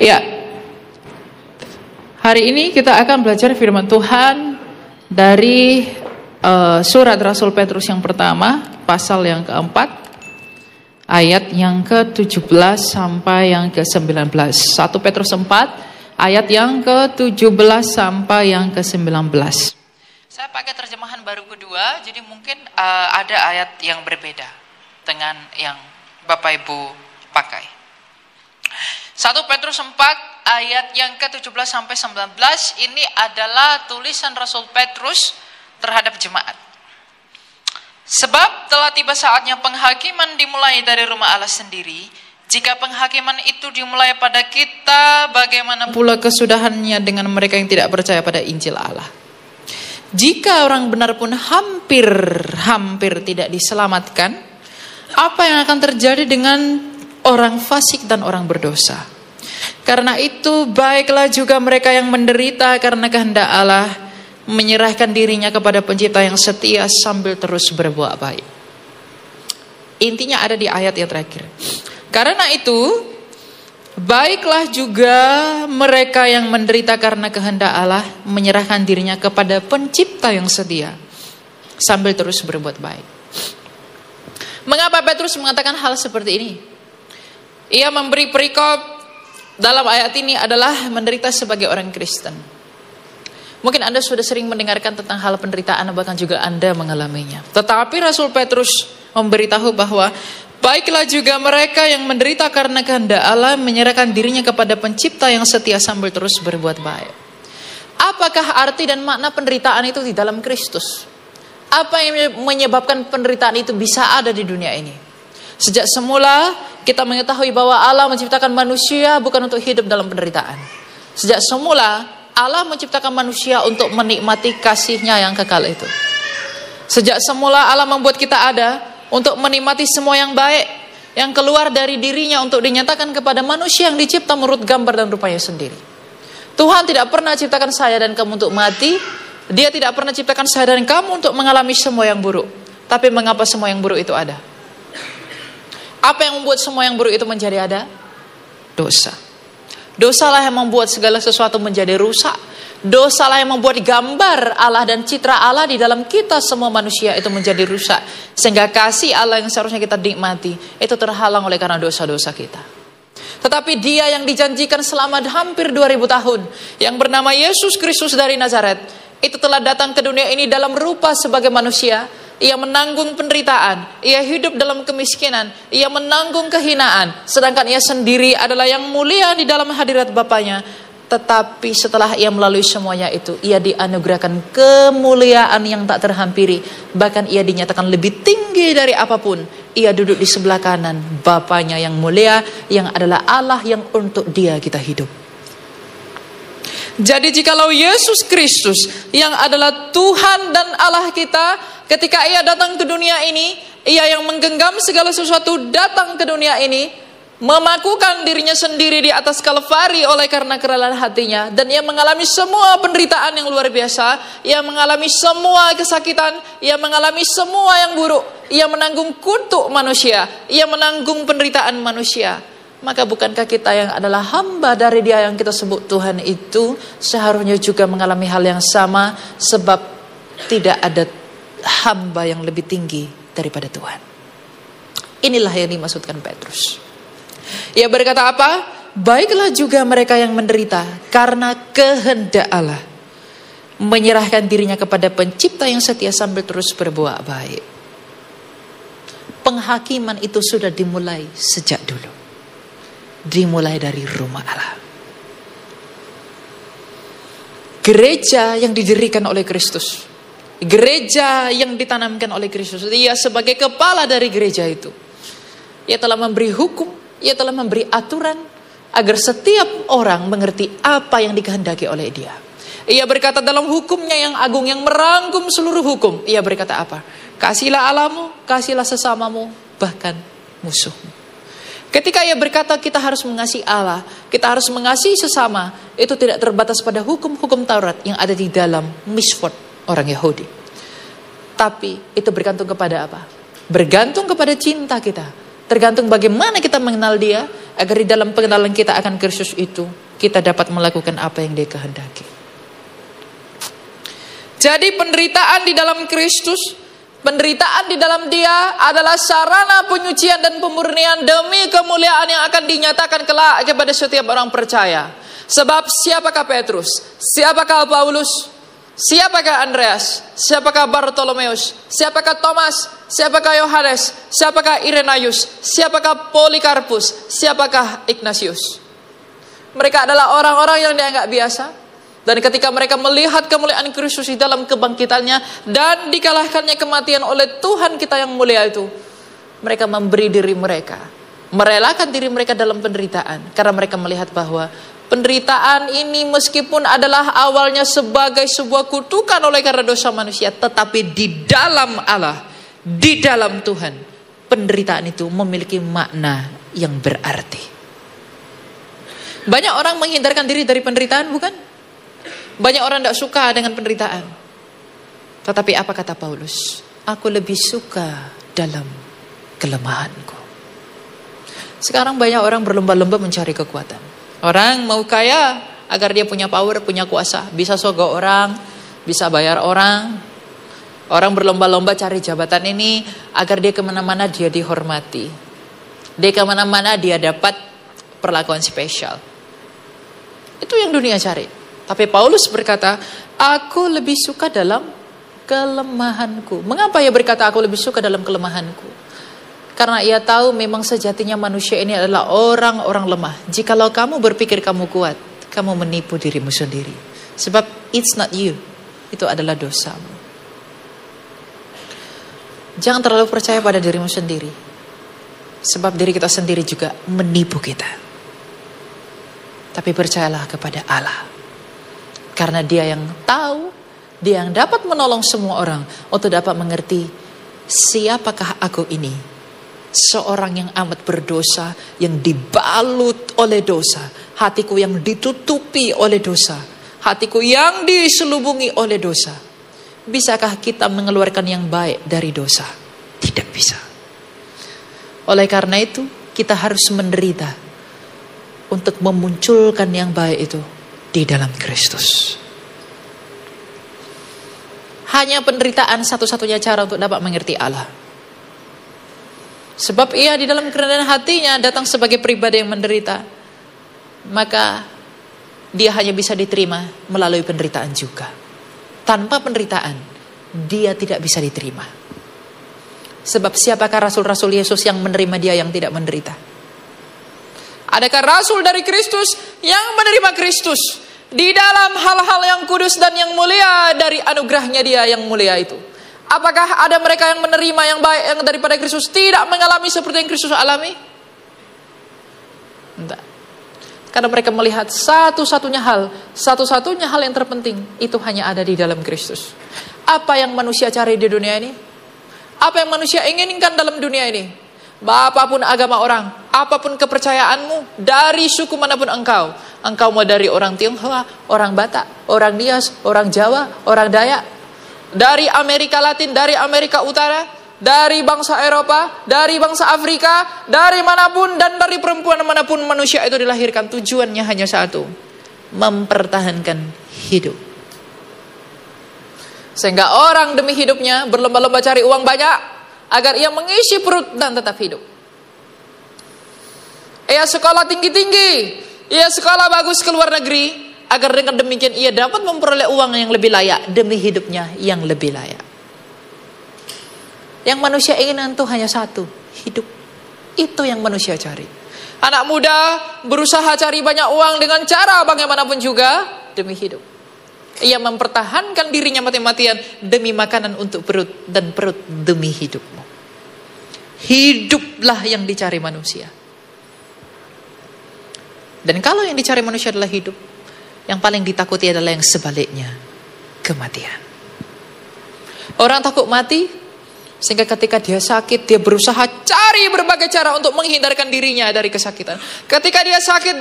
Ya, hari ini kita akan belajar firman Tuhan dari surat Rasul Petrus yang pertama, pasal yang keempat, ayat yang ke-17 sampai yang ke-19. 1 Petrus 4, ayat yang ke-17 sampai yang ke-19. Saya pakai terjemahan baru kedua, jadi mungkin ada ayat yang berbeda dengan yang Bapak Ibu pakai. 1 Petrus 4 ayat yang ke-17 sampai 19 ini adalah tulisan Rasul Petrus terhadap jemaat. Sebab telah tiba saatnya penghakiman dimulai dari rumah Allah sendiri. Jika penghakiman itu dimulai pada kita, bagaimana pula kesudahannya dengan mereka yang tidak percaya pada Injil Allah. Jika orang benar pun hampir tidak diselamatkan, apa yang akan terjadi dengan orang fasik dan orang berdosa? Karena itu baiklah juga mereka yang menderita karena kehendak Allah, menyerahkan dirinya kepada Pencipta yang setia sambil terus berbuat baik. Intinya ada di ayat yang terakhir. Karena itu baiklah juga mereka yang menderita karena kehendak Allah, menyerahkan dirinya kepada Pencipta yang setia sambil terus berbuat baik. Mengapa Petrus mengatakan hal seperti ini? Ia memberi perikop dalam ayat ini adalah menderita sebagai orang Kristen. Mungkin Anda sudah sering mendengarkan tentang hal penderitaan, bahkan juga Anda mengalaminya. Tetapi Rasul Petrus memberitahu bahwa baiklah juga mereka yang menderita karena kehendak Allah, menyerahkan dirinya kepada Pencipta yang setia sambil terus berbuat baik. Apakah arti dan makna penderitaan itu di dalam Kristus? Apa yang menyebabkan penderitaan itu bisa ada di dunia ini? Sejak semula kita mengetahui bahwa Allah menciptakan manusia bukan untuk hidup dalam penderitaan. Sejak semula Allah menciptakan manusia untuk menikmati kasih-Nya yang kekal itu. Sejak semula Allah membuat kita ada untuk menikmati semua yang baik yang keluar dari dirinya untuk dinyatakan kepada manusia yang dicipta menurut gambar dan rupanya sendiri. Tuhan tidak pernah ciptakan saya dan kamu untuk mati. Dia tidak pernah ciptakan saya dan kamu untuk mengalami semua yang buruk. Tapi mengapa semua yang buruk itu ada? Apa yang membuat semua yang buruk itu menjadi ada? Dosa. Dosalah yang membuat segala sesuatu menjadi rusak. Dosalah yang membuat gambar Allah dan citra Allah di dalam kita semua manusia itu menjadi rusak. Sehingga kasih Allah yang seharusnya kita nikmati itu terhalang oleh karena dosa-dosa kita. Tetapi Dia yang dijanjikan selama hampir 2000 tahun, yang bernama Yesus Kristus dari Nazaret, itu telah datang ke dunia ini dalam rupa sebagai manusia. Ia menanggung penderitaan, ia hidup dalam kemiskinan, ia menanggung kehinaan, sedangkan ia sendiri adalah yang mulia di dalam hadirat Bapanya. Tetapi setelah ia melalui semuanya itu, ia dianugerahkan kemuliaan yang tak terhampiri. Bahkan ia dinyatakan lebih tinggi dari apapun. Ia duduk di sebelah kanan Bapanya yang mulia, yang adalah Allah yang untuk Dia kita hidup. Jadi jikalau Yesus Kristus yang adalah Tuhan dan Allah kita, ketika Ia datang ke dunia ini, Ia yang menggenggam segala sesuatu datang ke dunia ini, memakukan dirinya sendiri di atas Kalvari oleh karena kerelaan hatinya, dan Ia mengalami semua penderitaan yang luar biasa. Ia mengalami semua kesakitan, Ia mengalami semua yang buruk, Ia menanggung kutuk manusia, Ia menanggung penderitaan manusia. Maka bukankah kita yang adalah hamba dari Dia yang kita sebut Tuhan itu seharusnya juga mengalami hal yang sama, sebab tidak ada hamba yang lebih tinggi daripada Tuhan. Inilah yang dimaksudkan Petrus. Ia berkata apa? Baiklah juga mereka yang menderita karena kehendak Allah, menyerahkan dirinya kepada Pencipta yang setia sambil terus berbuat baik. Penghakiman itu sudah dimulai sejak dulu. Dimulai dari rumah Allah. Gereja yang didirikan oleh Kristus, gereja yang ditanamkan oleh Kristus, Ia sebagai kepala dari gereja itu. Ia telah memberi hukum, Ia telah memberi aturan agar setiap orang mengerti apa yang dikehendaki oleh Dia. Ia berkata dalam hukumnya yang agung yang merangkum seluruh hukum, Ia berkata apa? Kasihilah Allahmu, kasihilah sesamamu, bahkan musuhmu. Ketika Ia berkata kita harus mengasihi Allah, kita harus mengasihi sesama, itu tidak terbatas pada hukum-hukum Taurat yang ada di dalam Mishpat orang Yahudi. Tapi itu bergantung kepada apa? Bergantung kepada cinta kita. Tergantung bagaimana kita mengenal Dia, agar di dalam pengenalan kita akan Kristus itu, kita dapat melakukan apa yang Dia kehendaki. Jadi penderitaan di dalam Kristus, penderitaan di dalam Dia adalah sarana penyucian dan pemurnian demi kemuliaan yang akan dinyatakan kelak kepada setiap orang percaya. Sebab siapakah Petrus? Siapakah Paulus? Siapakah Andreas? Siapakah Bartolomeus? Siapakah Thomas? Siapakah Yohanes? Siapakah Irenaeus? Siapakah Polikarpus? Siapakah Ignatius? Mereka adalah orang-orang yang dianggap biasa. Dan ketika mereka melihat kemuliaan Kristus di dalam kebangkitannya dan dikalahkannya kematian oleh Tuhan kita yang mulia itu, mereka memberi diri mereka, merelakan diri mereka dalam penderitaan, karena mereka melihat bahwa penderitaan ini meskipun adalah awalnya sebagai sebuah kutukan oleh karena dosa manusia, tetapi di dalam Allah, di dalam Tuhan, penderitaan itu memiliki makna yang berarti. Banyak orang menghindarkan diri dari penderitaan, bukan? Banyak orang tidak suka dengan penderitaan. Tetapi apa kata Paulus? Aku lebih suka dalam kelemahanku. Sekarang banyak orang berlomba-lomba mencari kekuatan. Orang mau kaya agar dia punya power, punya kuasa. Bisa sogok orang, bisa bayar orang. Orang berlomba-lomba cari jabatan ini agar dia kemana-mana dia dihormati. Dia kemana-mana dia dapat perlakuan spesial. Itu yang dunia cari. Tapi Paulus berkata, aku lebih suka dalam kelemahanku. Mengapa ia berkata aku lebih suka dalam kelemahanku? Karena ia tahu memang sejatinya manusia ini adalah orang-orang lemah. Jikalau kamu berpikir kamu kuat, kamu menipu dirimu sendiri. Sebab it's not you, itu adalah dosamu. Jangan terlalu percaya pada dirimu sendiri. Sebab diri kita sendiri juga menipu kita. Tapi percayalah kepada Allah. Karena Dia yang tahu, Dia yang dapat menolong semua orang untuk dapat mengerti siapakah aku ini. Seorang yang amat berdosa, yang dibalut oleh dosa. Hatiku yang ditutupi oleh dosa. Hatiku yang diselubungi oleh dosa. Bisakah kita mengeluarkan yang baik dari dosa? Tidak bisa. Oleh karena itu, kita harus menderita untuk memunculkan yang baik itu di dalam Kristus. Hanya penderitaan satu-satunya cara untuk dapat mengerti Allah. Sebab ia di dalam kerendahan hatinya datang sebagai pribadi yang menderita. Maka dia hanya bisa diterima melalui penderitaan juga. Tanpa penderitaan, dia tidak bisa diterima. Sebab siapakah rasul-rasul Yesus yang menerima dia yang tidak menderita? Adakah rasul dari Kristus yang menerima Kristus di dalam hal-hal yang kudus dan yang mulia dari anugerahnya Dia yang mulia itu? Apakah ada mereka yang menerima yang baik yang daripada Kristus tidak mengalami seperti yang Kristus alami? Tidak. Karena mereka melihat satu-satunya hal yang terpenting itu hanya ada di dalam Kristus. Apa yang manusia cari di dunia ini? Apa yang manusia inginkan dalam dunia ini? Apapun agama orang, apapun kepercayaanmu, dari suku manapun engkau mau dari orang Tionghoa, orang Batak, orang Nias, orang Jawa, orang Dayak, dari Amerika Latin, dari Amerika Utara, dari bangsa Eropa, dari bangsa Afrika, dari manapun dan dari perempuan manapun manusia itu dilahirkan, tujuannya hanya satu, mempertahankan hidup. Sehingga orang demi hidupnya berlomba-lomba cari uang banyak agar ia mengisi perut dan tetap hidup. Ia sekolah tinggi-tinggi, ia sekolah bagus ke luar negeri, agar dengan demikian ia dapat memperoleh uang yang lebih layak demi hidupnya yang lebih layak. Yang manusia inginkan itu hanya satu, hidup. Itu yang manusia cari. Anak muda berusaha cari banyak uang dengan cara bagaimanapun juga demi hidup. Ia mempertahankan dirinya mati-matian demi makanan untuk perut dan perut demi hidupmu. Hiduplah yang dicari manusia. Dan kalau yang dicari manusia adalah hidup, yang paling ditakuti adalah yang sebaliknya, kematian. Orang takut mati, sehingga ketika dia sakit, dia berusaha cari berbagai cara untuk menghindarkan dirinya dari kesakitan. Ketika dia sakit,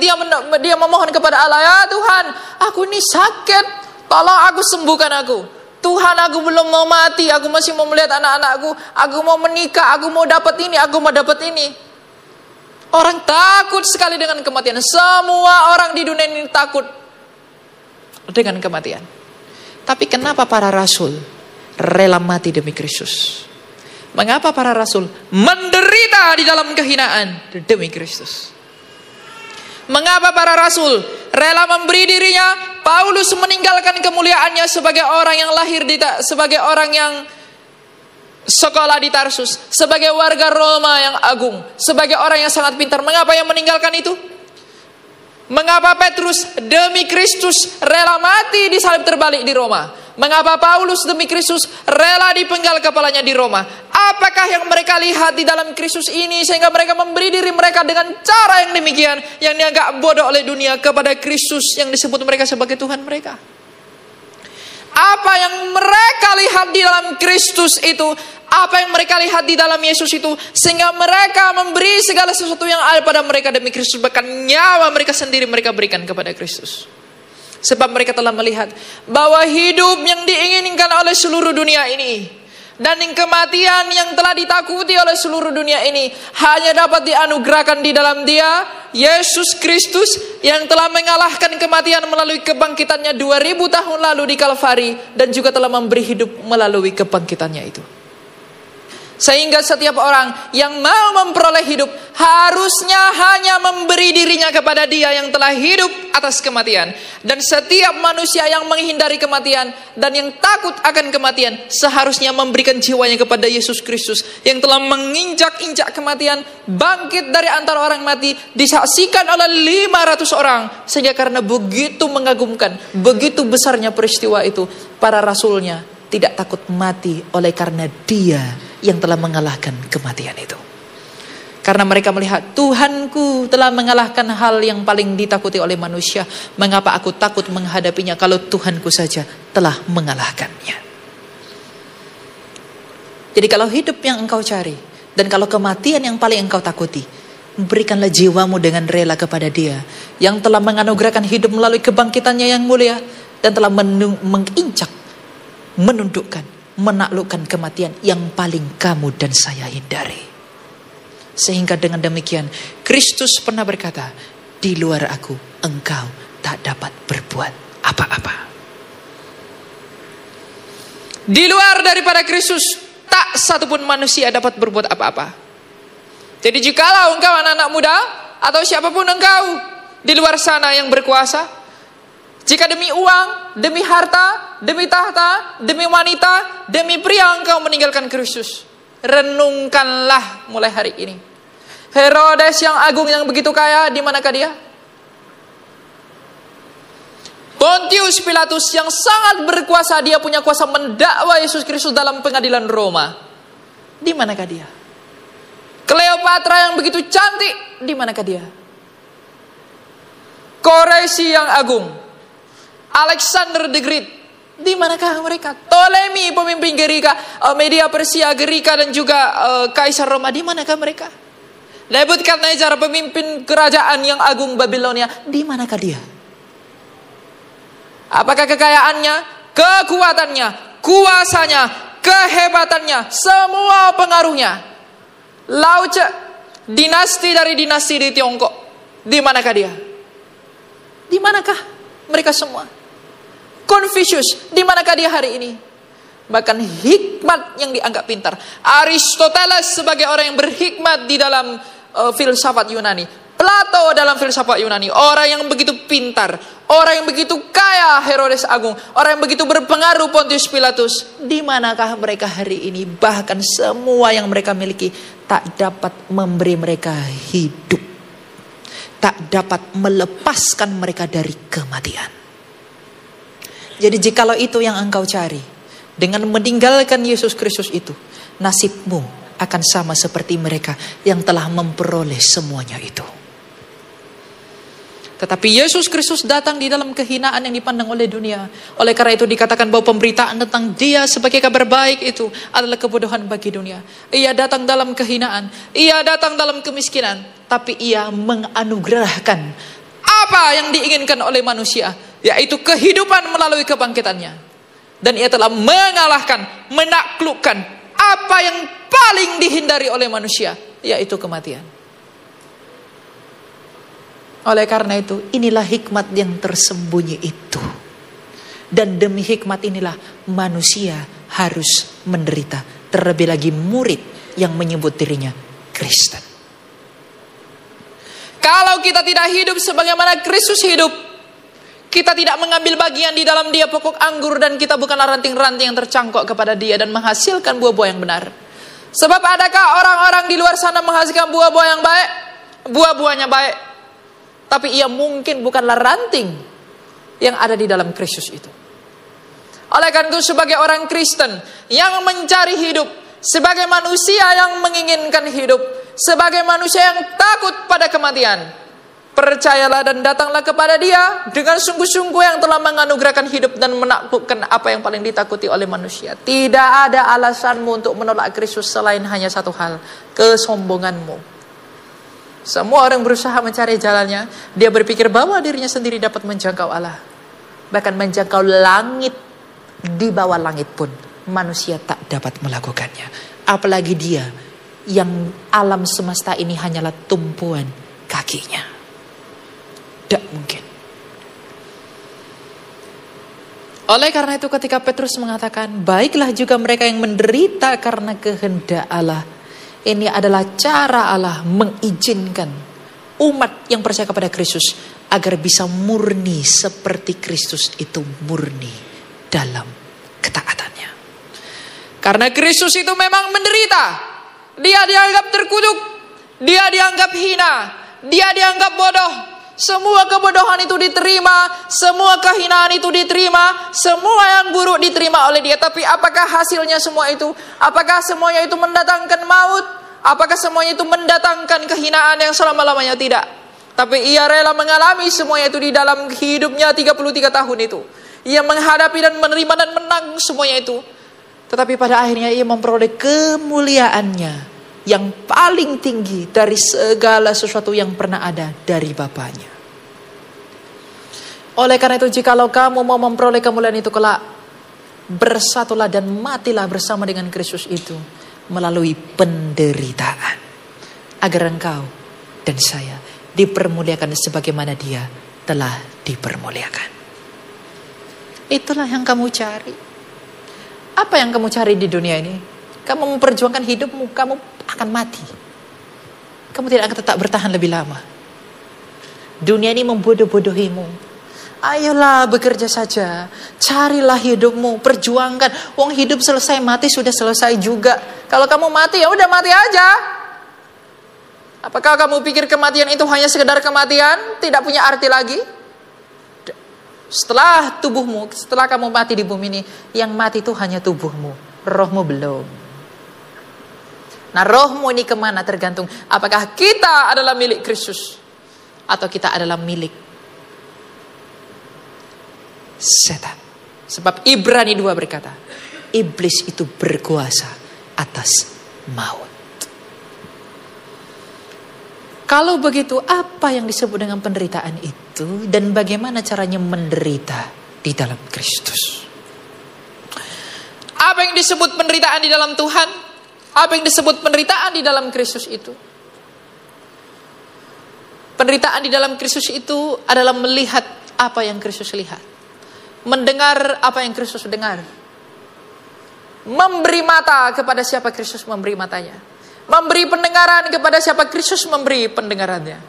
dia memohon kepada Allah, ya Tuhan, aku ini sakit, tolong aku sembuhkan aku. Tuhan, aku belum mau mati, aku masih mau melihat anak-anakku, aku mau menikah, aku mau dapat ini, aku mau dapat ini. Orang takut sekali dengan kematian. Semua orang di dunia ini takut dengan kematian. Tapi kenapa para rasul rela mati demi Kristus? Mengapa para rasul menderita di dalam kehinaan demi Kristus? Mengapa para rasul rela memberi dirinya? Paulus meninggalkan kemuliaannya sebagai orang yang lahir sebagai orang yang sekolah di Tarsus, sebagai warga Roma yang agung, sebagai orang yang sangat pintar. Mengapa yang meninggalkan itu? Mengapa Petrus demi Kristus rela mati disalib terbalik di Roma? Mengapa Paulus demi Kristus rela dipenggal kepalanya di Roma? Apakah yang mereka lihat di dalam Kristus ini sehingga mereka memberi diri mereka dengan cara yang demikian, yang dianggap bodoh oleh dunia, kepada Kristus yang disebut mereka sebagai Tuhan mereka? Apa yang mereka lihat di dalam Kristus itu, apa yang mereka lihat di dalam Yesus itu, sehingga mereka memberi segala sesuatu yang ada pada mereka demi Kristus, bahkan nyawa mereka sendiri mereka berikan kepada Kristus. Sebab mereka telah melihat bahwa hidup yang diinginkan oleh seluruh dunia ini dan kematian yang telah ditakuti oleh seluruh dunia ini hanya dapat dianugerahkan di dalam Dia, Yesus Kristus, yang telah mengalahkan kematian melalui kebangkitannya 2000 tahun lalu di Kalvari, dan juga telah memberi hidup melalui kebangkitannya itu. Sehingga setiap orang yang mau memperoleh hidup harusnya hanya memberi dirinya kepada Dia yang telah hidup atas kematian. Dan setiap manusia yang menghindari kematian dan yang takut akan kematian seharusnya memberikan jiwanya kepada Yesus Kristus yang telah menginjak-injak kematian, bangkit dari antara orang mati, disaksikan oleh 500 orang. Sehingga karena begitu mengagumkan, begitu besarnya peristiwa itu, para rasulnya tidak takut mati oleh karena Dia yang telah mengalahkan kematian itu. Karena mereka melihat Tuhanku telah mengalahkan hal yang paling ditakuti oleh manusia. Mengapa aku takut menghadapinya kalau Tuhanku saja telah mengalahkannya? Jadi kalau hidup yang engkau cari dan kalau kematian yang paling engkau takuti, berikanlah jiwamu dengan rela kepada Dia yang telah menganugerahkan hidup melalui kebangkitannya yang mulia dan telah menginjak, menundukkan, menaklukkan kematian yang paling kamu dan saya hindari. Sehingga dengan demikian Kristus pernah berkata, di luar aku engkau tak dapat berbuat apa-apa. Di luar daripada Kristus tak satupun manusia dapat berbuat apa-apa. Jadi jikalau engkau anak-anak muda atau siapapun engkau di luar sana yang berkuasa, jika demi uang, demi harta, demi tahta, demi wanita, demi pria engkau meninggalkan Kristus, renungkanlah mulai hari ini. Herodes yang agung yang begitu kaya, di manakah dia? Pontius Pilatus yang sangat berkuasa, dia punya kuasa mendakwa Yesus Kristus dalam pengadilan Roma, di manakah dia? Cleopatra yang begitu cantik, di manakah dia? Koresi yang agung, Alexander the Great, di manakah mereka? Ptolemy pemimpin Gerika, Media Persia, Gerika, dan juga Kaisar Roma, di manakah mereka? Nebukadnezar pemimpin kerajaan yang agung Babilonia, di manakah dia? Apakah kekayaannya, kekuatannya, kuasanya, kehebatannya, semua pengaruhnya, Lao Tse, dinasti dari dinasti di Tiongkok, di manakah dia? Di manakah mereka semua? Confucius, di manakah dia hari ini? Bahkan hikmat yang dianggap pintar, Aristoteles sebagai orang yang berhikmat di dalam filsafat Yunani, Plato dalam filsafat Yunani, orang yang begitu pintar, orang yang begitu kaya Herodes Agung, orang yang begitu berpengaruh Pontius Pilatus, di manakah mereka hari ini? Bahkan semua yang mereka miliki tak dapat memberi mereka hidup, tak dapat melepaskan mereka dari kematian. Jadi jikalau itu yang engkau cari, dengan meninggalkan Yesus Kristus itu, nasibmu akan sama seperti mereka yang telah memperoleh semuanya itu. Tetapi Yesus Kristus datang di dalam kehinaan yang dipandang oleh dunia. Oleh karena itu dikatakan bahwa pemberitaan tentang Dia sebagai kabar baik itu adalah kebodohan bagi dunia. Ia datang dalam kehinaan, Ia datang dalam kemiskinan, tapi Ia menganugerahkan apa yang diinginkan oleh manusia, yaitu kehidupan melalui kebangkitannya. Dan Ia telah mengalahkan, menaklukkan apa yang paling dihindari oleh manusia, yaitu kematian. Oleh karena itu, inilah hikmat yang tersembunyi itu. Dan demi hikmat inilah manusia harus menderita. Terlebih lagi murid yang menyebut dirinya Kristen. Kalau kita tidak hidup sebagaimana Kristus hidup, kita tidak mengambil bagian di dalam dia pokok anggur, dan kita bukanlah ranting-ranting yang tercangkok kepada dia dan menghasilkan buah-buah yang benar. Sebab adakah orang-orang di luar sana menghasilkan buah-buah yang baik? Buah-buahnya baik, tapi ia mungkin bukanlah ranting yang ada di dalam Kristus itu. Oleh karena itu, sebagai orang Kristen yang mencari hidup, sebagai manusia yang menginginkan hidup, sebagai manusia yang takut pada kematian, percayalah dan datanglah kepada dia dengan sungguh-sungguh yang telah menganugerahkan hidup dan menaklukkan apa yang paling ditakuti oleh manusia. Tidak ada alasanmu untuk menolak Kristus selain hanya satu hal, kesombonganmu. Semua orang berusaha mencari jalannya. Dia berpikir bahwa dirinya sendiri dapat menjangkau Allah. Bahkan menjangkau langit. Di bawah langit pun manusia tak dapat melakukannya. Apalagi dia yang alam semesta ini hanyalah tumpuan kakinya. Tidak mungkin. Oleh karena itu ketika Petrus mengatakan, baiklah juga mereka yang menderita karena kehendak Allah. Ini adalah cara Allah mengizinkan umat yang percaya kepada Kristus agar bisa murni seperti Kristus itu murni dalam ketaatannya. Karena Kristus itu memang menderita. Dia dianggap terkutuk, dia dianggap hina, dia dianggap bodoh. Semua kebodohan itu diterima, semua kehinaan itu diterima, semua yang buruk diterima oleh dia. Tapi apakah hasilnya semua itu? Apakah semuanya itu mendatangkan maut? Apakah semuanya itu mendatangkan kehinaan yang selama-lamanya? Tidak. Tapi ia rela mengalami semuanya itu di dalam hidupnya 33 tahun itu. Ia menghadapi dan menerima dan menang semuanya itu. Tetapi pada akhirnya ia memperoleh kemuliaannya yang paling tinggi dari segala sesuatu yang pernah ada dari Bapanya. Oleh karena itu, jikalau kamu mau memperoleh kemuliaan itu kelak, bersatulah dan matilah bersama dengan Kristus itu melalui penderitaan, agar engkau dan saya dipermuliakan sebagaimana Dia telah dipermuliakan. Itulah yang kamu cari. Apa yang kamu cari di dunia ini? Kamu memperjuangkan hidupmu, kamu akan mati. Kamu tidak akan tetap bertahan lebih lama. Dunia ini membodoh-bodohimu. Ayolah bekerja saja. Carilah hidupmu, perjuangkan. Wong hidup selesai, mati sudah selesai juga. Kalau kamu mati, ya udah mati aja. Apakah kamu pikir kematian itu hanya sekedar kematian? Tidak punya arti lagi? Setelah tubuhmu, setelah kamu mati di bumi ini, yang mati itu hanya tubuhmu, rohmu belum. Nah, rohmu ini kemana tergantung apakah kita adalah milik Kristus atau kita adalah milik setan. Sebab Ibrani 2 berkata, iblis itu berkuasa atas maut. Kalau begitu, apa yang disebut dengan penderitaan itu dan bagaimana caranya menderita di dalam Kristus? Apa yang disebut penderitaan di dalam Tuhan? Apa yang disebut penderitaan di dalam Kristus itu? Penderitaan di dalam Kristus itu adalah melihat apa yang Kristus lihat, mendengar apa yang Kristus dengar, memberi mata kepada siapa Kristus memberi matanya, memberi pendengaran kepada siapa Kristus memberi pendengarannya,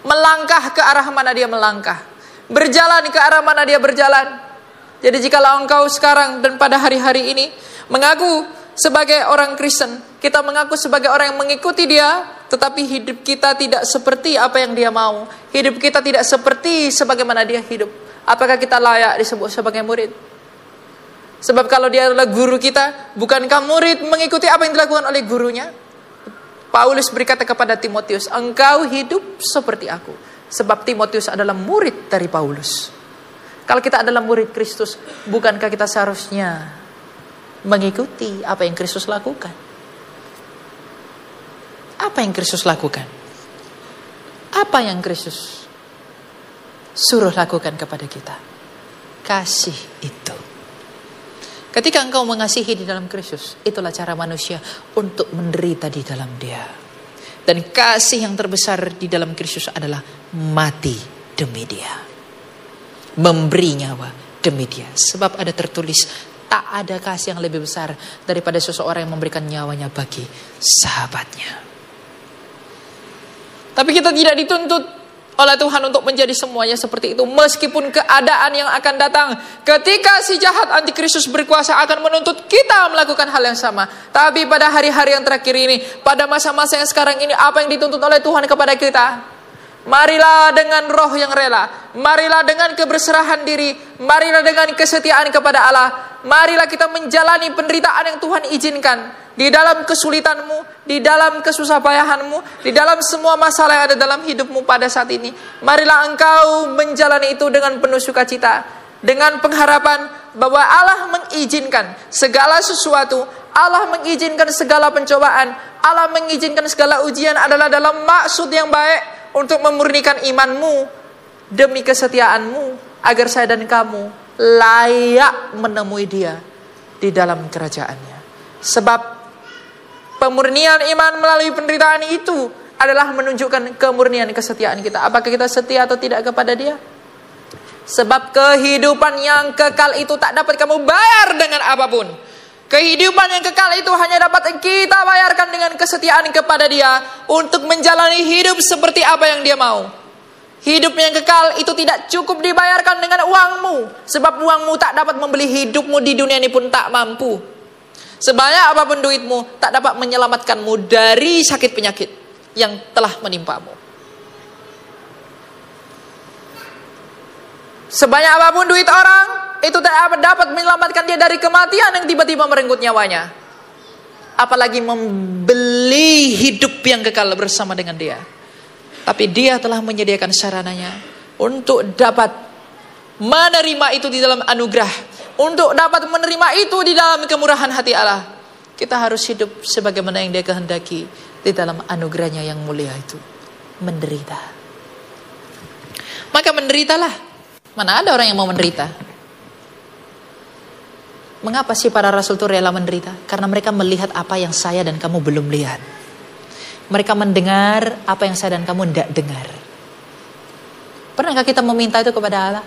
melangkah ke arah mana Dia melangkah, berjalan ke arah mana Dia berjalan. Jadi jikalau engkau sekarang dan pada hari-hari ini mengaku sebagai orang Kristen, kita mengaku sebagai orang yang mengikuti Dia, tetapi hidup kita tidak seperti apa yang Dia mau, hidup kita tidak seperti sebagaimana Dia hidup, apakah kita layak disebut sebagai murid? Sebab kalau Dia adalah guru kita, bukankah murid mengikuti apa yang dilakukan oleh gurunya? Paulus berkata kepada Timotius, engkau hidup seperti aku. Sebab Timotius adalah murid dari Paulus. Kalau kita adalah murid Kristus, bukankah kita seharusnya mengikuti apa yang Kristus lakukan? Apa yang Kristus lakukan? Apa yang Kristus suruh lakukan kepada kita? Kasih itu. Ketika engkau mengasihi di dalam Kristus, itulah cara manusia untuk menderita di dalam Dia. Dan kasih yang terbesar di dalam Kristus adalah mati demi dia. Memberi nyawa demi dia. Sebab ada tertulis, tak ada kasih yang lebih besar daripada seseorang yang memberikan nyawanya bagi sahabatnya. Tapi kita tidak dituntut oleh Tuhan untuk menjadi semuanya seperti itu. Meskipun keadaan yang akan datang ketika si jahat antikristus berkuasa akan menuntut kita melakukan hal yang sama. Tapi pada hari-hari yang terakhir ini, pada masa-masa yang sekarang ini, apa yang dituntut oleh Tuhan kepada kita? Marilah dengan roh yang rela, marilah dengan keberserahan diri, marilah dengan kesetiaan kepada Allah, marilah kita menjalani penderitaan yang Tuhan izinkan. Di dalam kesulitanmu, di dalam kesusahpayahanmu, di dalam semua masalah yang ada dalam hidupmu pada saat ini, marilah engkau menjalani itu dengan penuh sukacita, dengan pengharapan bahwa Allah mengizinkan segala sesuatu, Allah mengizinkan segala pencobaan, Allah mengizinkan segala ujian adalah dalam maksud yang baik untuk memurnikan imanmu demi kesetiaanmu, agar saya dan kamu layak menemui Dia di dalam kerajaannya. Sebab pemurnian iman melalui penderitaan itu adalah menunjukkan kemurnian kesetiaan kita. Apakah kita setia atau tidak kepada Dia? Sebab kehidupan yang kekal itu tak dapat kamu bayar dengan apapun. Kehidupan yang kekal itu hanya dapat kita bayarkan dengan kesetiaan kepada Dia untuk menjalani hidup seperti apa yang Dia mau. Hidup yang kekal itu tidak cukup dibayarkan dengan uangmu, sebab uangmu tak dapat membeli hidupmu di dunia ini pun tak mampu. Sebanyak apapun duitmu tak dapat menyelamatkanmu dari sakit penyakit yang telah menimpamu. Sebanyak apapun duit orang, itu tak dapat menyelamatkan dia dari kematian yang tiba-tiba merenggut nyawanya. Apalagi membeli hidup yang kekal bersama dengan Dia. Tapi Dia telah menyediakan sarananya untuk dapat menerima itu di dalam anugerah, untuk dapat menerima itu di dalam kemurahan hati Allah. Kita harus hidup sebagaimana yang Dia kehendaki di dalam anugerahnya yang mulia itu. Menderita. Maka menderitalah. Mana ada orang yang mau menderita? Mengapa sih para rasul itu rela menderita? Karena mereka melihat apa yang saya dan kamu belum lihat. Mereka mendengar apa yang saya dan kamu tidak dengar. Pernahkah kita meminta itu kepada Allah?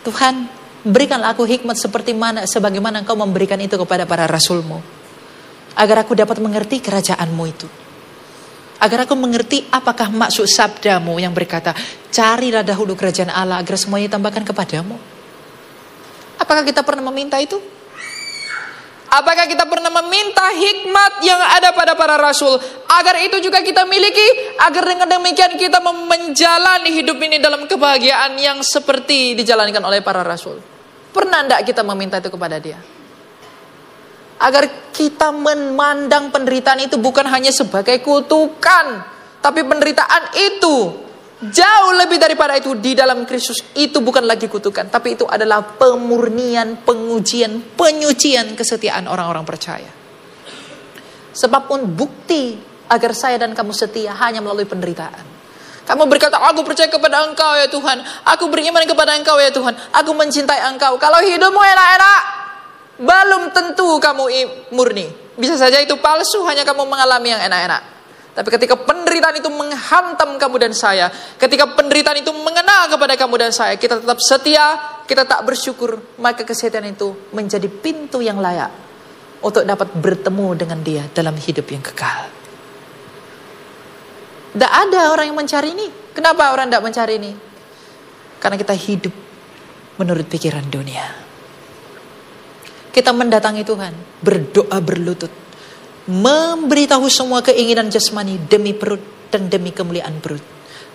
Tuhan, berikanlah aku hikmat sebagaimana Engkau memberikan itu kepada para rasulmu, agar aku dapat mengerti kerajaanmu itu. Agar aku mengerti apakah maksud sabdamu yang berkata, carilah dahulu kerajaan Allah agar semuanya ditambahkan kepadamu. Apakah kita pernah meminta itu? Apakah kita pernah meminta hikmat yang ada pada para rasul, agar itu juga kita miliki, agar dengan demikian kita menjalani hidup ini dalam kebahagiaan yang seperti dijalankan oleh para rasul? Pernah tidak kita meminta itu kepada Dia? Agar kita memandang penderitaan itu bukan hanya sebagai kutukan, tapi penderitaan itu jauh lebih daripada itu di dalam Kristus. Itu bukan lagi kutukan, tapi itu adalah pemurnian, pengujian, penyucian kesetiaan orang-orang percaya. Sebab pun bukti agar saya dan kamu setia hanya melalui penderitaan. Kamu berkata, aku percaya kepada Engkau ya Tuhan, aku beriman kepada Engkau ya Tuhan, aku mencintai Engkau. Kalau hidupmu enak-enak, belum tentu kamu murni. Bisa saja itu palsu, hanya kamu mengalami yang enak-enak. Tapi ketika penderitaan itu menghantam kamu dan saya, ketika penderitaan itu mengena kepada kamu dan saya, kita tetap setia, kita tak bersyukur, maka kesetiaan itu menjadi pintu yang layak untuk dapat bertemu dengan Dia dalam hidup yang kekal. Tidak ada orang yang mencari ini. Kenapa orang tidak mencari ini? Karena kita hidup menurut pikiran dunia. Kita mendatangi Tuhan, berdoa berlutut, memberitahu semua keinginan jasmani demi perut dan demi kemuliaan perut.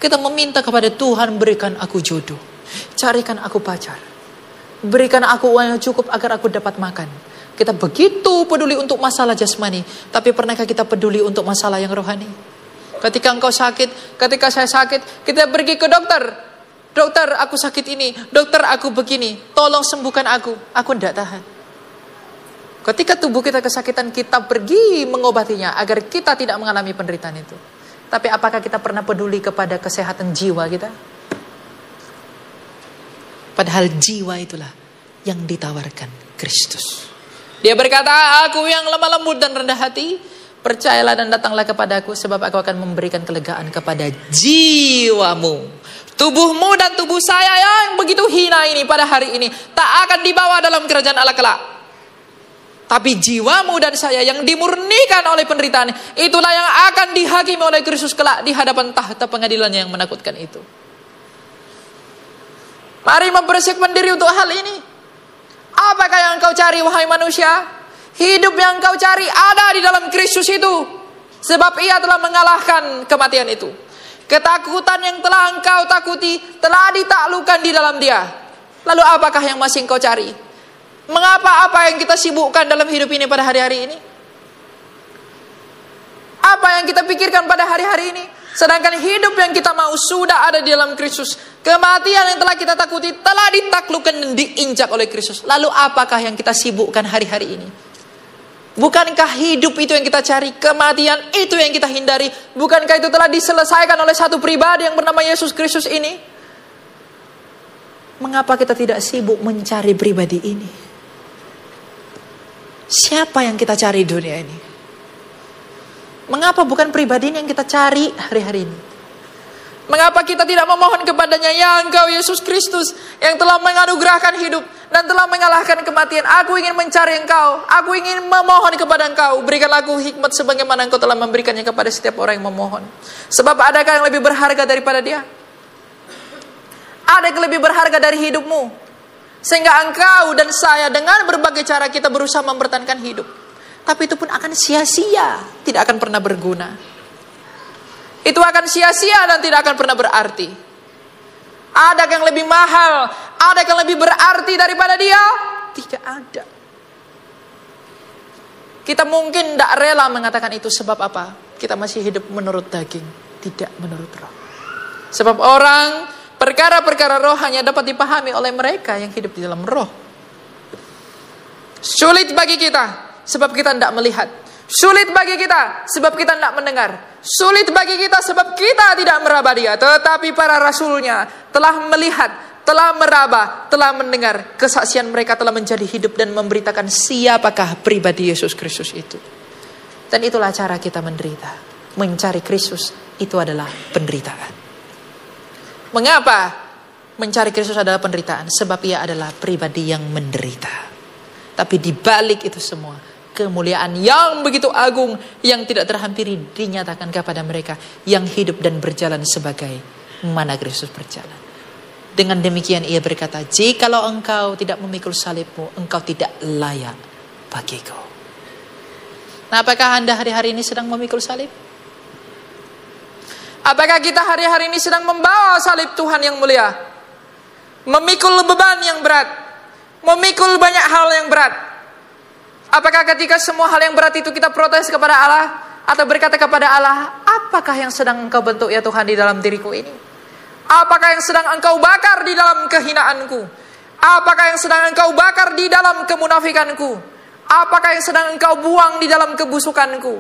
Kita meminta kepada Tuhan, berikan aku jodoh, carikan aku pacar, berikan aku uang yang cukup agar aku dapat makan. Kita begitu peduli untuk masalah jasmani, tapi pernahkah kita peduli untuk masalah yang rohani? Ketika engkau sakit, ketika saya sakit, kita pergi ke dokter. Dokter, aku sakit ini. Dokter, aku begini. Tolong sembuhkan aku. Aku tidak tahan. Ketika tubuh kita kesakitan, kita pergi mengobatinya agar kita tidak mengalami penderitaan itu. Tapi apakah kita pernah peduli kepada kesehatan jiwa kita? Padahal jiwa itulah yang ditawarkan Kristus. Dia berkata, aku yang lemah lembut dan rendah hati, Percayalah dan datanglah kepadaku, sebab aku akan memberikan kelegaan kepada jiwamu. Tubuhmu dan tubuh saya yang begitu hina ini pada hari ini tak akan dibawa dalam kerajaan Allah kelak. Tapi jiwamu dan saya yang dimurnikan oleh penderitaan, itulah yang akan dihakimi oleh Kristus kelak di hadapan tahta pengadilannya yang menakutkan itu. Mari mempersiapkan diri untuk hal ini. Apakah yang engkau cari, wahai manusia? Hidup yang engkau cari ada di dalam Kristus itu. Sebab ia telah mengalahkan kematian itu. Ketakutan yang telah engkau takuti telah ditaklukkan di dalam dia. Lalu apakah yang masih engkau cari? Mengapa apa yang kita sibukkan dalam hidup ini pada hari-hari ini? Apa yang kita pikirkan pada hari-hari ini? Sedangkan hidup yang kita mau sudah ada di dalam Kristus. Kematian yang telah kita takuti telah ditaklukkan dan diinjak oleh Kristus. Lalu apakah yang kita sibukkan hari-hari ini? Bukankah hidup itu yang kita cari? Kematian itu yang kita hindari? Bukankah itu telah diselesaikan oleh satu pribadi yang bernama Yesus Kristus ini? Mengapa kita tidak sibuk mencari pribadi ini? Siapa yang kita cari di dunia ini? Mengapa bukan pribadi ini yang kita cari hari-hari ini? Mengapa kita tidak memohon kepadanya, ya Engkau Yesus Kristus yang telah menganugerahkan hidup dan telah mengalahkan kematian. Aku ingin mencari Engkau. Aku ingin memohon kepada Engkau. Berikanlah aku hikmat sebagaimana Engkau telah memberikannya kepada setiap orang yang memohon. Sebab adakah yang lebih berharga daripada dia? Ada yang lebih berharga dari hidupmu? Sehingga engkau dan saya dengan berbagai cara kita berusaha mempertahankan hidup. Tapi itu pun akan sia-sia. Tidak akan pernah berguna. Itu akan sia-sia dan tidak akan pernah berarti. Ada yang lebih mahal, ada yang lebih berarti daripada dia? Tidak ada. Kita mungkin tidak rela mengatakan itu. Sebab apa? Kita masih hidup menurut daging, tidak menurut roh. Sebab orang, perkara-perkara roh hanya dapat dipahami oleh mereka yang hidup di dalam roh. Sulit bagi kita, sebab kita tidak melihat. Sulit bagi kita sebab kita tidak mendengar. Sulit bagi kita sebab kita tidak meraba dia. Tetapi para rasulnya telah melihat, telah meraba, telah mendengar. Kesaksian mereka telah menjadi hidup dan memberitakan siapakah pribadi Yesus Kristus itu. Dan itulah cara kita menderita. Mencari Kristus itu adalah penderitaan. Mengapa mencari Kristus adalah penderitaan? Sebab ia adalah pribadi yang menderita. Tapi di balik itu semua, kemuliaan yang begitu agung yang tidak terhampiri dinyatakan kepada mereka yang hidup dan berjalan sebagai mana Kristus berjalan. Dengan demikian ia berkata, jikalau engkau tidak memikul salibmu, engkau tidak layak bagiku. Nah, apakah Anda hari-hari ini sedang memikul salib? Apakah kita hari-hari ini sedang membawa salib Tuhan yang mulia? Memikul beban yang berat, memikul banyak hal yang berat. Apakah ketika semua hal yang berat itu kita protes kepada Allah atau berkata kepada Allah, apakah yang sedang engkau bentuk ya Tuhan di dalam diriku ini? Apakah yang sedang engkau bakar di dalam kehinaanku? Apakah yang sedang engkau bakar di dalam kemunafikanku? Apakah yang sedang engkau buang di dalam kebusukanku?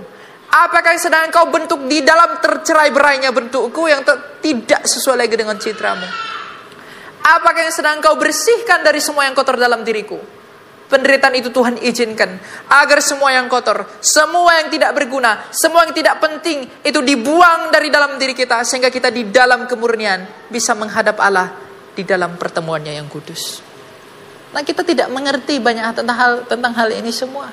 Apakah yang sedang engkau bentuk di dalam tercerai-berainya bentukku yang tidak sesuai lagi dengan citramu? Apakah yang sedang engkau bersihkan dari semua yang kotor dalam diriku? Penderitaan itu Tuhan izinkan agar semua yang kotor, semua yang tidak berguna, semua yang tidak penting itu dibuang dari dalam diri kita, sehingga kita di dalam kemurnian bisa menghadap Allah di dalam pertemuannya yang kudus. Nah, kita tidak mengerti banyak tentang hal ini semua.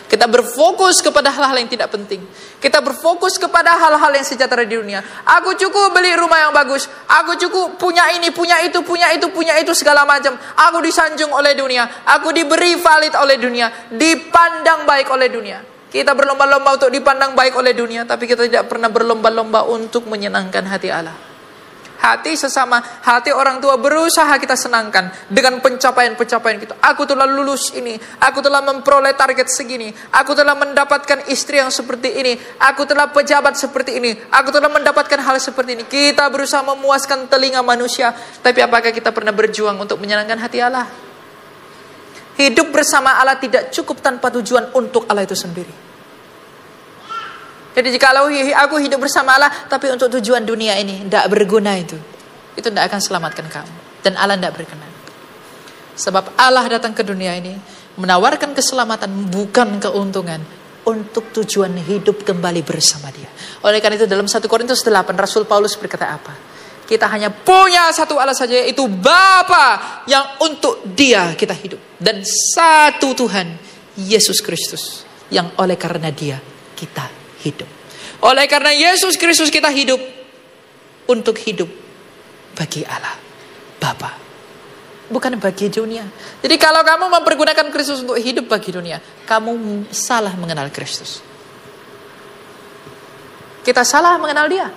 Kita berfokus kepada hal-hal yang tidak penting. Kita berfokus kepada hal-hal yang sejahtera di dunia. Aku cukup beli rumah yang bagus. Aku cukup punya ini, punya itu, punya itu, punya itu, segala macam. Aku disanjung oleh dunia. Aku diberi valid oleh dunia. Dipandang baik oleh dunia. Kita berlomba-lomba untuk dipandang baik oleh dunia. Tapi kita tidak pernah berlomba-lomba untuk menyenangkan hati Allah. Hati sesama, hati orang tua berusaha kita senangkan dengan pencapaian-pencapaian kita. Aku telah lulus ini, aku telah memperoleh target segini, aku telah mendapatkan istri yang seperti ini, aku telah pejabat seperti ini, aku telah mendapatkan hal seperti ini. Kita berusaha memuaskan telinga manusia, tapi apakah kita pernah berjuang untuk menyenangkan hati Allah? Hidup bersama Allah tidak cukup tanpa tujuan untuk Allah itu sendiri. Jadi jikalau aku hidup bersama Allah tapi untuk tujuan dunia ini, tidak berguna itu tidak akan selamatkan kamu. Dan Allah tidak berkenan. Sebab Allah datang ke dunia ini menawarkan keselamatan bukan keuntungan untuk tujuan hidup kembali bersama dia. Oleh karena itu dalam 1 Korintus 8 Rasul Paulus berkata apa? Kita hanya punya satu Allah saja, yaitu Bapa, yang untuk dia kita hidup. Dan satu Tuhan, Yesus Kristus, yang oleh karena dia kita hidup. Oleh karena Yesus Kristus kita hidup, untuk hidup bagi Allah Bapa, bukan bagi dunia. Jadi kalau kamu mempergunakan Kristus untuk hidup bagi dunia, kamu salah mengenal Kristus. Kita salah mengenal dia.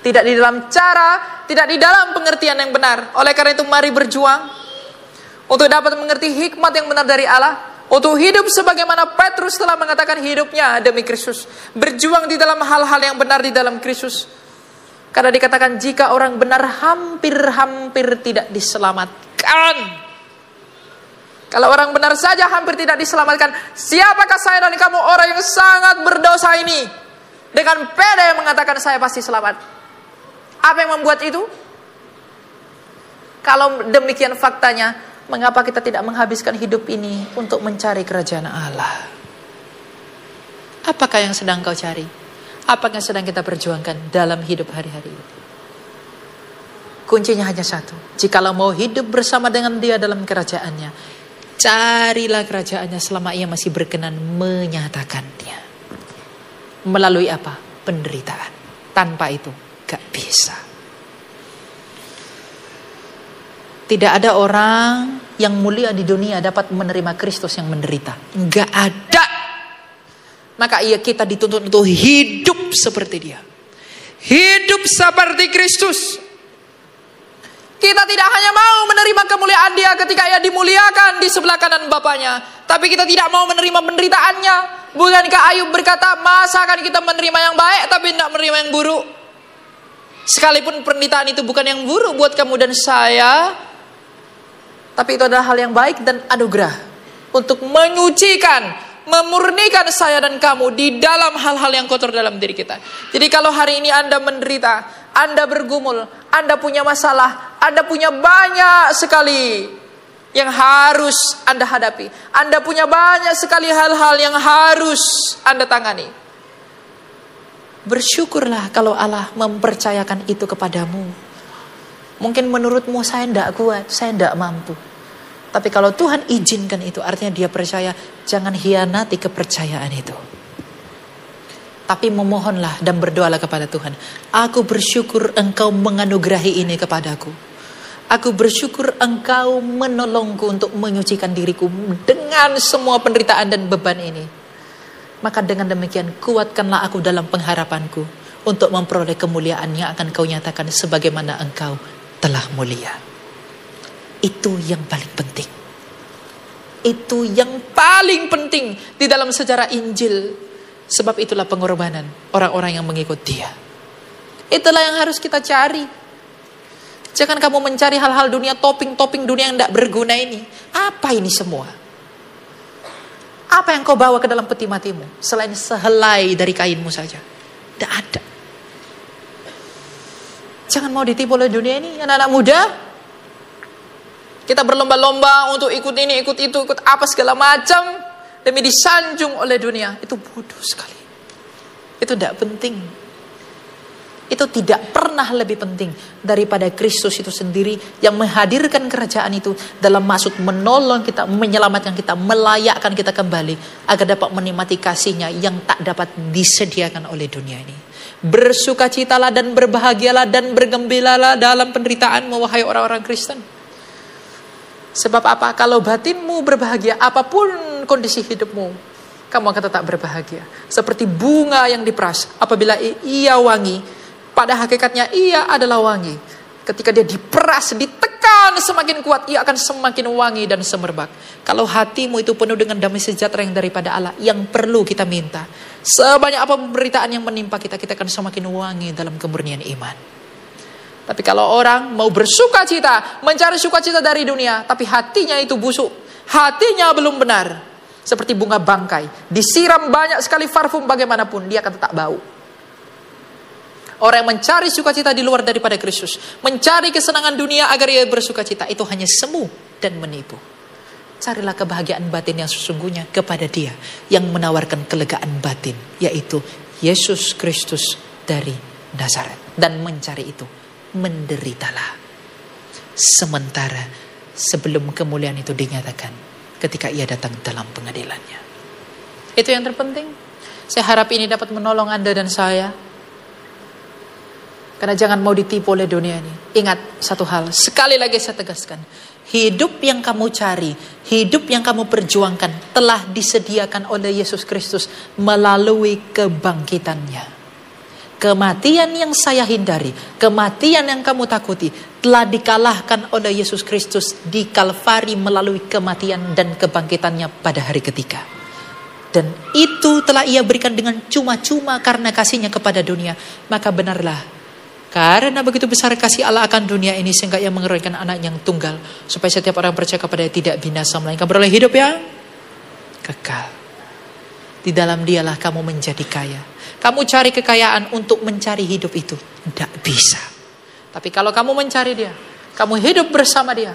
Tidak di dalam cara, tidak di dalam pengertian yang benar. Oleh karena itu mari berjuang untuk dapat mengerti hikmat yang benar dari Allah. Untuk hidup sebagaimana Petrus telah mengatakan hidupnya demi Kristus. Berjuang di dalam hal-hal yang benar di dalam Kristus. Karena dikatakan jika orang benar hampir-hampir tidak diselamatkan. Kalau orang benar saja hampir tidak diselamatkan, siapakah saya dan kamu orang yang sangat berdosa ini? Dengan pede mengatakan saya pasti selamat. Apa yang membuat itu? Kalau demikian faktanya, mengapa kita tidak menghabiskan hidup ini untuk mencari kerajaan Allah? Apakah yang sedang kau cari? Apakah yang sedang kita perjuangkan dalam hidup hari-hari ini? Kuncinya hanya satu. Jikalau mau hidup bersama dengan dia dalam kerajaannya, carilah kerajaannya selama ia masih berkenan menyatakannya. Melalui apa? Penderitaan. Tanpa itu gak bisa. Tidak ada orang yang mulia di dunia dapat menerima Kristus yang menderita. Gak ada. Maka kita dituntut untuk hidup seperti dia. Hidup seperti Kristus. Kita tidak hanya mau menerima kemuliaan dia ketika ia dimuliakan di sebelah kanan Bapaknya, tapi kita tidak mau menerima penderitaannya. Bukankah Ayub berkata, masa akan kita menerima yang baik tapi tidak menerima yang buruk? Sekalipun penderitaan itu bukan yang buruk buat kamu dan saya, tapi itu adalah hal yang baik dan anugerah untuk menyucikan, memurnikan saya dan kamu di dalam hal-hal yang kotor dalam diri kita. Jadi kalau hari ini Anda menderita, Anda bergumul, Anda punya masalah, Anda punya banyak sekali yang harus Anda hadapi, Anda punya banyak sekali hal-hal yang harus Anda tangani. Bersyukurlah kalau Allah mempercayakan itu kepadamu. Mungkin menurutmu saya tidak kuat, saya tidak mampu. Tapi kalau Tuhan izinkan itu, artinya dia percaya. Jangan hianati kepercayaan itu. Tapi memohonlah dan berdoalah kepada Tuhan. Aku bersyukur engkau menganugerahi ini kepadaku. Aku bersyukur engkau menolongku untuk menyucikan diriku dengan semua penderitaan dan beban ini. Maka dengan demikian kuatkanlah aku dalam pengharapanku untuk memperoleh kemuliaan yang akan kau nyatakan sebagaimana engkau telah mulia. Itu yang paling penting. Itu yang paling penting di dalam sejarah Injil. Sebab itulah pengorbanan orang-orang yang mengikut dia. Itulah yang harus kita cari. Jangan kamu mencari hal-hal dunia, topping-topping dunia yang tidak berguna ini. Apa ini semua? Apa yang kau bawa ke dalam peti matimu selain sehelai dari kainmu saja? Tidak ada. Jangan mau ditipu oleh dunia ini, anak-anak muda. Kita berlomba-lomba untuk ikut ini, ikut itu, ikut apa segala macam demi disanjung oleh dunia. Itu bodoh sekali. Itu tidak penting. Itu tidak pernah lebih penting daripada Kristus itu sendiri yang menghadirkan kerajaan itu dalam maksud menolong kita, menyelamatkan kita, melayakkan kita kembali agar dapat menikmati kasih-Nya yang tak dapat disediakan oleh dunia ini. Bersukacitalah dan berbahagialah dan bergembiralah dalam penderitaanmu, wahai orang-orang Kristen. Sebab apa? Kalau batinmu berbahagia, apapun kondisi hidupmu, kamu akan tetap berbahagia. Seperti bunga yang diperas, apabila ia wangi, pada hakikatnya ia adalah wangi. Ketika dia diperas, ditekan semakin kuat, ia akan semakin wangi dan semerbak. Kalau hatimu itu penuh dengan damai sejahtera yang daripada Allah, yang perlu kita minta, sebanyak apa pemberitaan yang menimpa kita, kita akan semakin wangi dalam kemurnian iman. Tapi kalau orang mau bersukacita, mencari sukacita dari dunia, tapi hatinya itu busuk, hatinya belum benar, seperti bunga bangkai, disiram banyak sekali parfum bagaimanapun, dia akan tetap bau. Orang yang mencari sukacita di luar daripada Kristus, mencari kesenangan dunia agar ia bersukacita, itu hanya semu dan menipu. Carilah kebahagiaan batin yang sesungguhnya kepada Dia yang menawarkan kelegaan batin, yaitu Yesus Kristus dari Nazaret. Dan mencari itu, menderitalah. Sementara sebelum kemuliaan itu dinyatakan ketika Ia datang dalam pengadilannya. Itu yang terpenting. Saya harap ini dapat menolong Anda dan saya. Karena jangan mau ditipu oleh dunia ini. Ingat satu hal, sekali lagi saya tegaskan. Hidup yang kamu cari, hidup yang kamu perjuangkan telah disediakan oleh Yesus Kristus melalui kebangkitannya. Kematian yang saya hindari, kematian yang kamu takuti telah dikalahkan oleh Yesus Kristus di Kalvari melalui kematian dan kebangkitannya pada hari ketiga. Dan itu telah Ia berikan dengan cuma-cuma karena kasih-Nya kepada dunia. Maka benarlah, karena begitu besar kasih Allah akan dunia ini sehingga Ia mengerahkan anak yang tunggal supaya setiap orang percaya kepada-Dia tidak binasa melainkan beroleh hidup yang kekal. Di dalam Dialah kamu menjadi kaya. Kamu cari kekayaan untuk mencari hidup itu tidak bisa. Tapi kalau kamu mencari Dia, kamu hidup bersama Dia,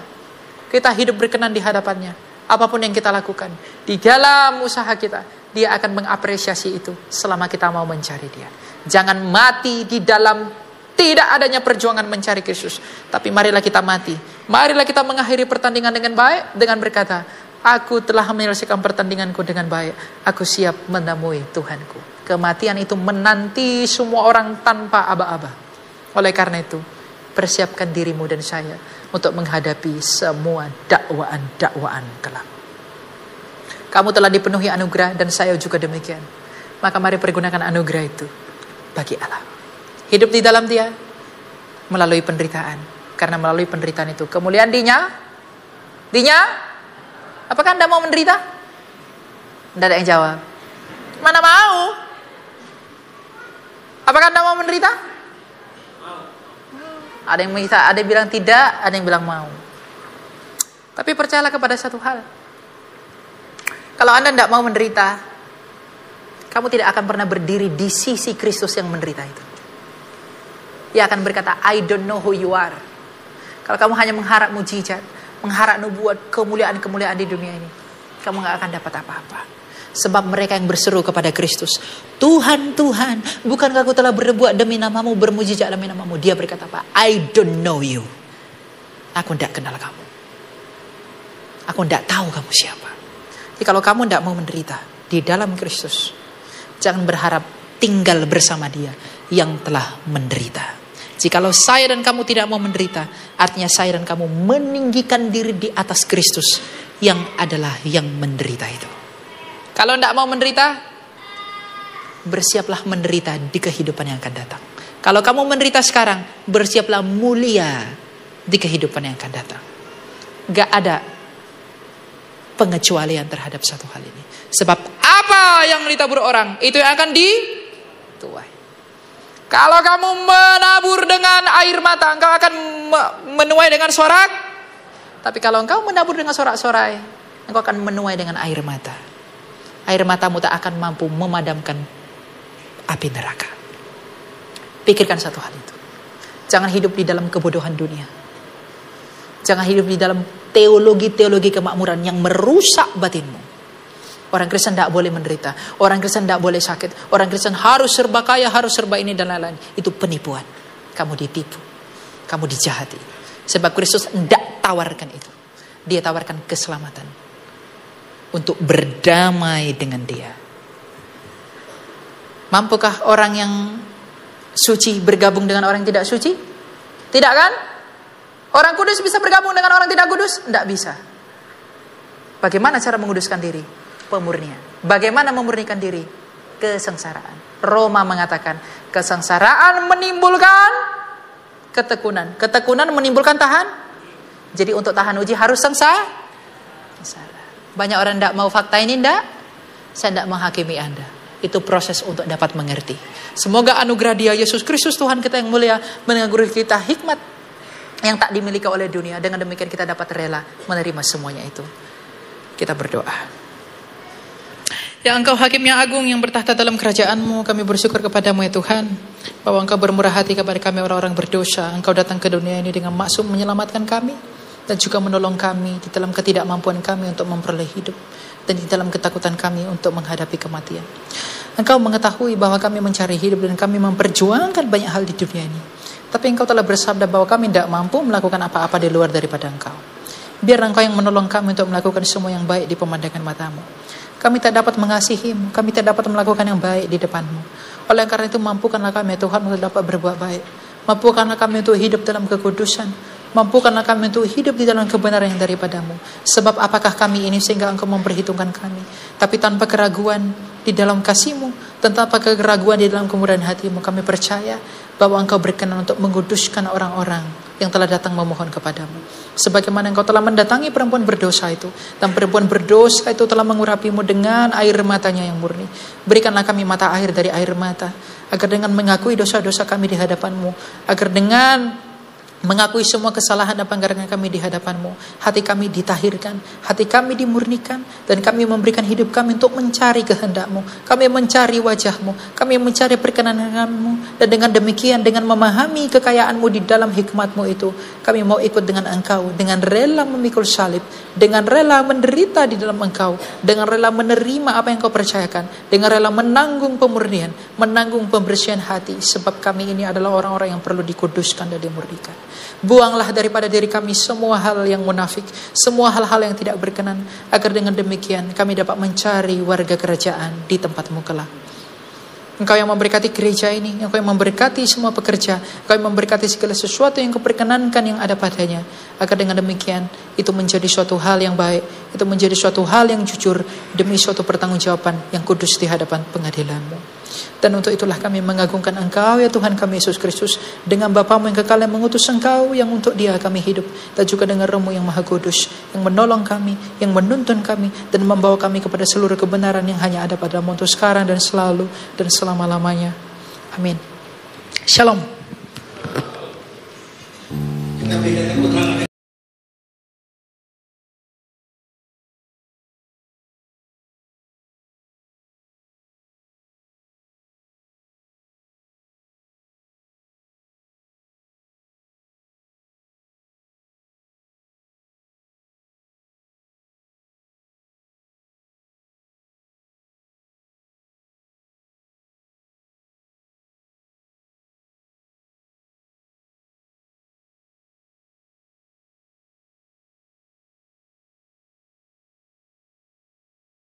kita hidup berkenan di hadapannya. Apapun yang kita lakukan di dalam usaha kita, Dia akan mengapresiasi itu selama kita mau mencari Dia. Jangan mati di dalam tidak adanya perjuangan mencari Kristus. Tapi marilah kita mati. Marilah kita mengakhiri pertandingan dengan baik. Dengan berkata, aku telah menyelesaikan pertandinganku dengan baik. Aku siap menemui Tuhanku. Kematian itu menanti semua orang tanpa aba-aba. Oleh karena itu, persiapkan dirimu dan saya untuk menghadapi semua dakwaan-dakwaan kelak. Kamu telah dipenuhi anugerah dan saya juga demikian. Maka mari pergunakan anugerah itu bagi Allah. Hidup di dalam Dia melalui penderitaan. Karena melalui penderitaan itu kemuliaan Dinya. Apakah Anda mau menderita? Tidak ada yang jawab. Mana mau? Apakah Anda mau menderita? Ada yang minta, ada yang bilang tidak, ada yang bilang mau. Tapi percayalah kepada satu hal. Kalau Anda tidak mau menderita, kamu tidak akan pernah berdiri di sisi Kristus yang menderita itu. Ia akan berkata, I don't know who you are. Kalau kamu hanya mengharap mujizat, mengharap nubuat, kemuliaan-kemuliaan di dunia ini, kamu gak akan dapat apa-apa. Sebab mereka yang berseru kepada Kristus, Tuhan, Tuhan, bukankah aku telah berbuat demi namamu, bermujizat demi namamu? Dia berkata apa? I don't know you. Aku tidak kenal kamu. Aku tidak tahu kamu siapa. Jadi kalau kamu tidak mau menderita di dalam Kristus, jangan berharap tinggal bersama Dia yang telah menderita. Jikalau saya dan kamu tidak mau menderita, artinya saya dan kamu meninggikan diri di atas Kristus yang adalah yang menderita itu. Kalau tidak mau menderita, bersiaplah menderita di kehidupan yang akan datang. Kalau kamu menderita sekarang, bersiaplah mulia di kehidupan yang akan datang. Gak ada pengecualian terhadap satu hal ini. Sebab apa yang ditabur orang, itu yang akan dituai. Kalau kamu menabur dengan air mata, engkau akan menuai dengan sorak. Tapi kalau engkau menabur dengan sorak-sorai, engkau akan menuai dengan air mata. Air matamu tak akan mampu memadamkan api neraka. Pikirkan satu hal itu. Jangan hidup di dalam kebodohan dunia. Jangan hidup di dalam teologi-teologi kemakmuran yang merusak batinmu. Orang Kristen tidak boleh menderita. Orang Kristen tidak boleh sakit. Orang Kristen harus serba kaya, harus serba ini dan lain-lain. Itu penipuan. Kamu ditipu. Kamu dijahati. Sebab Kristus tidak tawarkan itu. Dia tawarkan keselamatan. Untuk berdamai dengan Dia. Mampukah orang yang suci bergabung dengan orang yang tidak suci? Tidak kan? Orang kudus bisa bergabung dengan orang tidak kudus? Tidak bisa. Bagaimana cara menguduskan diri? Pemurnian. Bagaimana memurnikan diri? Kesengsaraan. Roma mengatakan kesengsaraan menimbulkan ketekunan. Ketekunan menimbulkan tahan. Jadi untuk tahan uji harus sengsara. Banyak orang tidak mau fakta ini, tidak. Saya tidak menghakimi Anda. Itu proses untuk dapat mengerti. Semoga anugerah Dia Yesus Kristus Tuhan kita yang mulia menganugerahkan kita hikmat yang tak dimiliki oleh dunia. Dengan demikian kita dapat rela menerima semuanya itu. Kita berdoa. Ya Engkau Hakim yang agung yang bertahta dalam kerajaan-Mu, kami bersyukur kepadamu ya Tuhan, bahwa Engkau bermurah hati kepada kami orang-orang berdosa. Engkau datang ke dunia ini dengan maksud menyelamatkan kami. dan juga menolong kami di dalam ketidakmampuan kami untuk memperoleh hidup, dan di dalam ketakutan kami untuk menghadapi kematian. Engkau mengetahui bahwa kami mencari hidup dan kami memperjuangkan banyak hal di dunia ini. Tapi Engkau telah bersabda bahwa kami tidak mampu melakukan apa-apa di luar daripada Engkau. Biar Engkau yang menolong kami untuk melakukan semua yang baik di pemandangan matamu. Kami tak dapat mengasihimu, kami tak dapat melakukan yang baik di depanmu. Oleh karena itu mampukanlah kami Tuhan untuk dapat berbuat baik. Mampukanlah kami untuk hidup dalam kekudusan. Mampukanlah kami untuk hidup di dalam kebenaran yang daripadamu. Sebab apakah kami ini sehingga Engkau memperhitungkan kami, tapi tanpa keraguan di dalam kasih-Mu, dan tanpa keraguan di dalam kemurahan hati-Mu, kami percaya bahwa Engkau berkenan untuk menguduskan orang-orang yang telah datang memohon kepadamu. Sebagaimana Engkau telah mendatangi perempuan berdosa itu, dan perempuan berdosa itu telah mengurapimu dengan air matanya yang murni. Berikanlah kami mata air dari air mata, agar dengan mengakui dosa-dosa kami di hadapan-Mu, agar dengan mengakui semua kesalahan dan pelanggaran kami di hadapan-Mu, hati kami ditahirkan, hati kami dimurnikan, dan kami memberikan hidup kami untuk mencari kehendak-Mu, kami mencari wajah-Mu, kami mencari perkenan-Mu, dan dengan demikian, dengan memahami kekayaan-Mu di dalam hikmat-Mu itu, kami mau ikut dengan Engkau, dengan rela memikul salib, dengan rela menderita di dalam Engkau, dengan rela menerima apa yang Kau percayakan, dengan rela menanggung pemurnian, menanggung pembersihan hati, sebab kami ini adalah orang-orang yang perlu dikuduskan dan dimurnikan. Buanglah daripada diri kami semua hal yang munafik, semua hal-hal yang tidak berkenan, agar dengan demikian kami dapat mencari warga kerajaan di tempat-Mu kelak. Engkau yang memberkati gereja ini, Engkau yang memberkati semua pekerja, Engkau yang memberkati segala sesuatu yang Kau perkenankan yang ada padanya, agar dengan demikian itu menjadi suatu hal yang baik, itu menjadi suatu hal yang jujur, demi suatu pertanggungjawaban yang kudus di hadapan pengadilan-Mu. Dan untuk itulah kami mengagungkan Engkau ya Tuhan kami Yesus Kristus, dengan Bapa-Mu yang kekal yang mengutus Engkau, yang untuk Dia kami hidup, dan juga dengan Roh-Mu yang Maha Kudus, yang menolong kami, yang menuntun kami, dan membawa kami kepada seluruh kebenaran yang hanya ada pada-Mu untuk sekarang dan selalu dan selama-lamanya. Amin. Shalom. Kita berikan tepuk tangan.